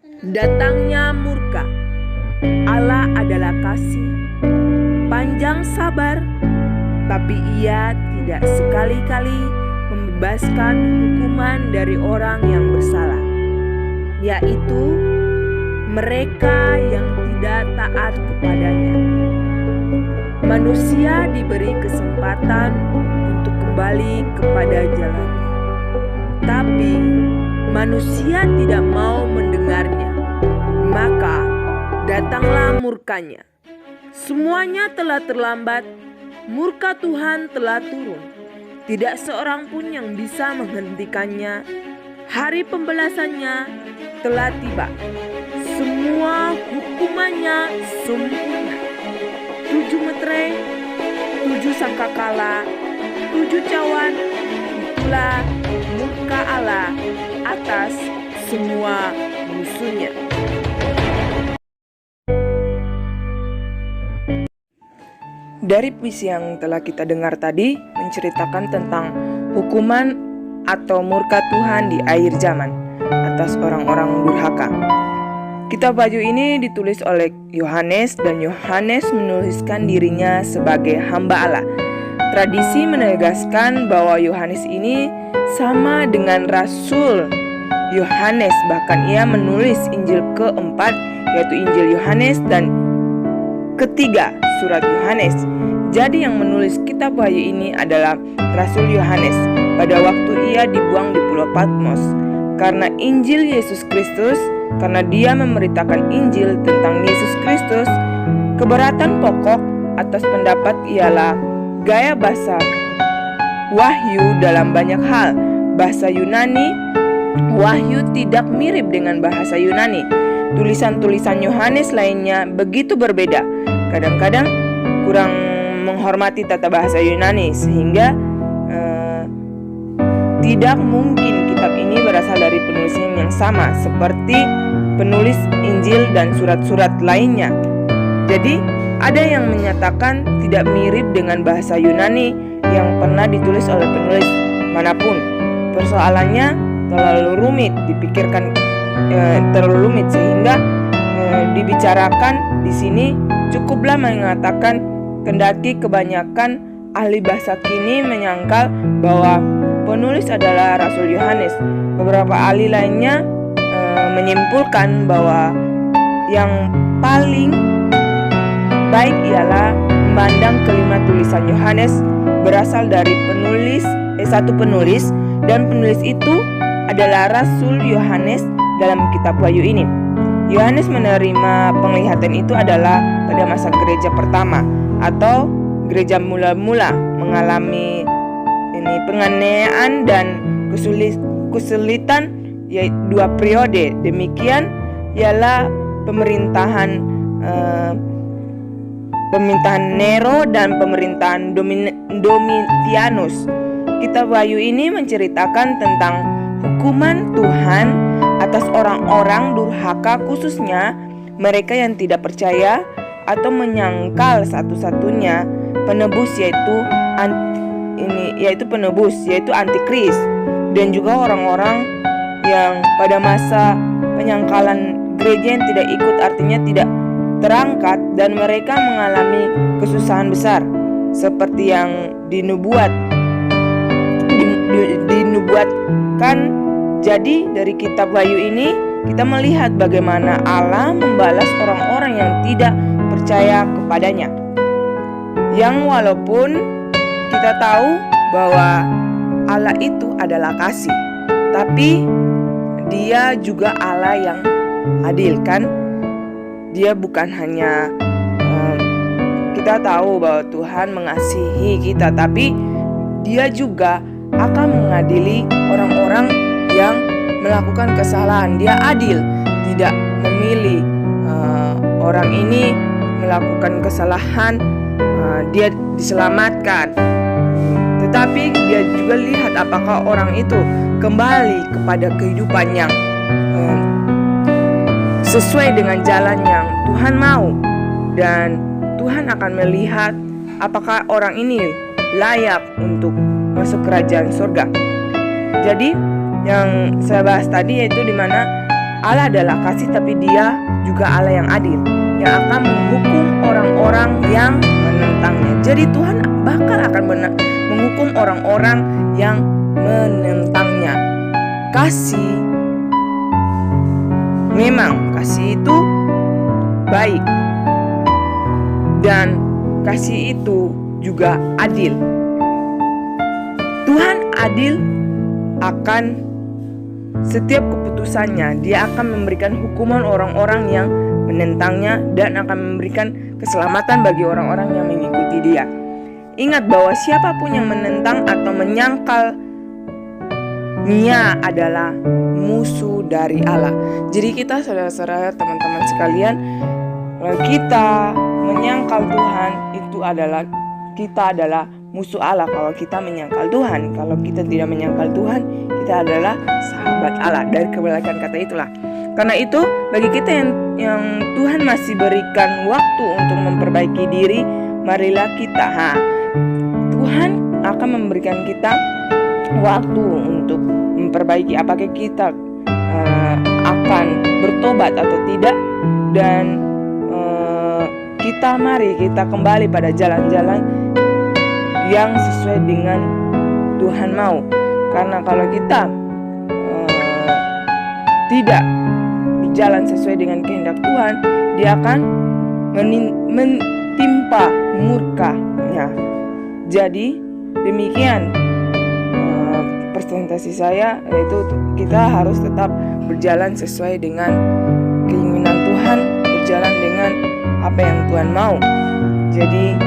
Datangnya murka. Allah adalah kasih, panjang sabar, tapi Ia tidak sekali-kali membebaskan hukuman dari orang yang bersalah, yaitu mereka yang tidak taat kepadanya. Manusia diberi kesempatan untuk kembali kepada jalannya, tapi manusia tidak mau mendengarnya. Maka datanglah murkanya. Semuanya telah terlambat, murka Tuhan telah turun. Tidak seorang pun yang bisa menghentikannya. Hari pembalasannya telah tiba. Semua hukumannya sempurna. 7 meterai, 7 sangkakala, 7 cawan, itulah murka Allah atas semua musuhnya. Dari puisi yang telah kita dengar tadi menceritakan tentang hukuman atau murka Tuhan di akhir zaman atas orang-orang durhaka. Kitab Wahyu ini ditulis oleh Yohanes dan Yohanes menuliskan dirinya sebagai hamba Allah. Tradisi menegaskan bahwa Yohanes ini sama dengan Rasul Yohanes, bahkan ia menulis Injil keempat yaitu Injil Yohanes dan ketiga surat Yohanes. Jadi yang menulis kitab Wahyu ini adalah Rasul Yohanes pada waktu ia dibuang di Pulau Patmos karena Injil Yesus Kristus, karena dia memberitakan Injil tentang Yesus Kristus. Keberatan pokok atas pendapat ialah gaya bahasa Wahyu dalam banyak hal. Bahasa Yunani Wahyu tidak mirip dengan bahasa Yunani. Tulisan-tulisan Yohanes lainnya begitu berbeda. Kadang-kadang kurang menghormati tata bahasa Yunani sehingga tidak mungkin kitab ini berasal dari penulis yang sama seperti penulis Injil dan surat-surat lainnya. Jadi ada yang menyatakan tidak mirip dengan bahasa Yunani yang pernah ditulis oleh penulis manapun. Persoalannya terlalu rumit dipikirkan, terlalu rumit sehingga dibicarakan di sini. Cukuplah mengatakan kendati kebanyakan ahli bahasa kini menyangkal bahwa penulis adalah Rasul Yohanes, beberapa ahli lainnya menyimpulkan bahwa yang paling baik ialah memandang kelima tulisan Yohanes berasal dari satu penulis, dan penulis itu adalah Rasul Yohanes dalam kitab Wahyu ini. Yohanes menerima penglihatan itu adalah pada masa gereja pertama atau gereja mula-mula mengalami penganiayaan dan kesulitan yaitu 2 periode. Demikian ialah pemerintahan Nero dan pemerintahan Domitianus. Kitab Wahyu ini menceritakan tentang hukuman Tuhan atas orang-orang durhaka, khususnya mereka yang tidak percaya atau menyangkal satu-satunya penebus yaitu antikris, dan juga orang-orang yang pada masa penyangkalan gereja yang tidak ikut, artinya tidak terangkat, dan mereka mengalami kesusahan besar seperti yang dinubuatkan. Jadi dari kitab Wahyu ini kita melihat bagaimana Allah membalas orang-orang yang tidak percaya kepadanya. Yang walaupun kita tahu bahwa Allah itu adalah kasih, tapi Dia juga Allah yang adil, kan? Dia bukan hanya kita tahu bahwa Tuhan mengasihi kita, tapi Dia juga akan mengadili orang-orang yang melakukan kesalahan. Dia adil, tidak memilih orang ini melakukan kesalahan dia diselamatkan, tetapi Dia juga lihat apakah orang itu kembali kepada kehidupan yang sesuai dengan jalan yang Tuhan mau, dan Tuhan akan melihat apakah orang ini layak untuk masuk kerajaan surga. Jadi yang saya bahas tadi yaitu dimana Allah adalah kasih, tapi Dia juga Allah yang adil, yang akan menghukum orang-orang yang menentangnya. Jadi Tuhan bakal akan menghukum orang-orang yang menentangnya. Kasih, memang kasih itu baik, dan kasih itu juga adil. Tuhan adil akan setiap keputusannya. Dia akan memberikan hukuman orang-orang yang menentangnya dan akan memberikan keselamatan bagi orang-orang yang mengikuti Dia. Ingat bahwa siapapun yang menentang atau menyangkal Nia adalah musuh dari Allah. Jadi kita, saudara-saudara, teman-teman sekalian, kalau kita menyangkal Tuhan, itu adalah kita adalah musuh Allah. Kalau kita menyangkal Tuhan, kalau kita tidak menyangkal Tuhan, kita adalah sahabat Allah. Dari kebalikan kata itulah. Karena itu, bagi kita yang Tuhan masih berikan waktu untuk memperbaiki diri, marilah kita, Tuhan akan memberikan kita waktu untuk memperbaiki apakah kita akan bertobat atau tidak, dan mari kita kembali pada jalan-jalan yang sesuai dengan Tuhan mau. Karena kalau kita tidak berjalan sesuai dengan kehendak Tuhan, Dia akan menimpa murka-Nya. Jadi demikian presentasi saya, yaitu kita harus tetap berjalan sesuai dengan keinginan Tuhan, berjalan dengan apa yang Tuhan mau. Jadi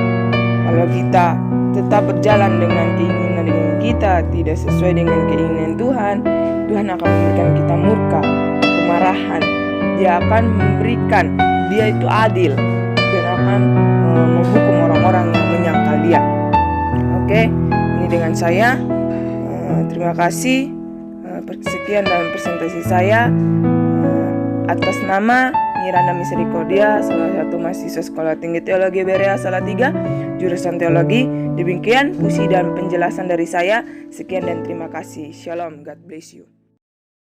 kalau kita tetap berjalan dengan keinginan kita tidak sesuai dengan keinginan Tuhan, Tuhan akan memberikan kita murka, kemarahan. Dia akan memberikan, Dia itu adil dan akan menghukum orang-orang yang menyangkal Dia. Oke, ini dengan saya. Terima kasih. Sekian dalam presentasi saya atas nama Miranda Misericordia, salah satu mahasiswa Sekolah Tinggi Teologi Berea Salatiga, jurusan teologi. Demikian puisi dan penjelasan dari saya. Sekian dan terima kasih. Shalom, God bless you.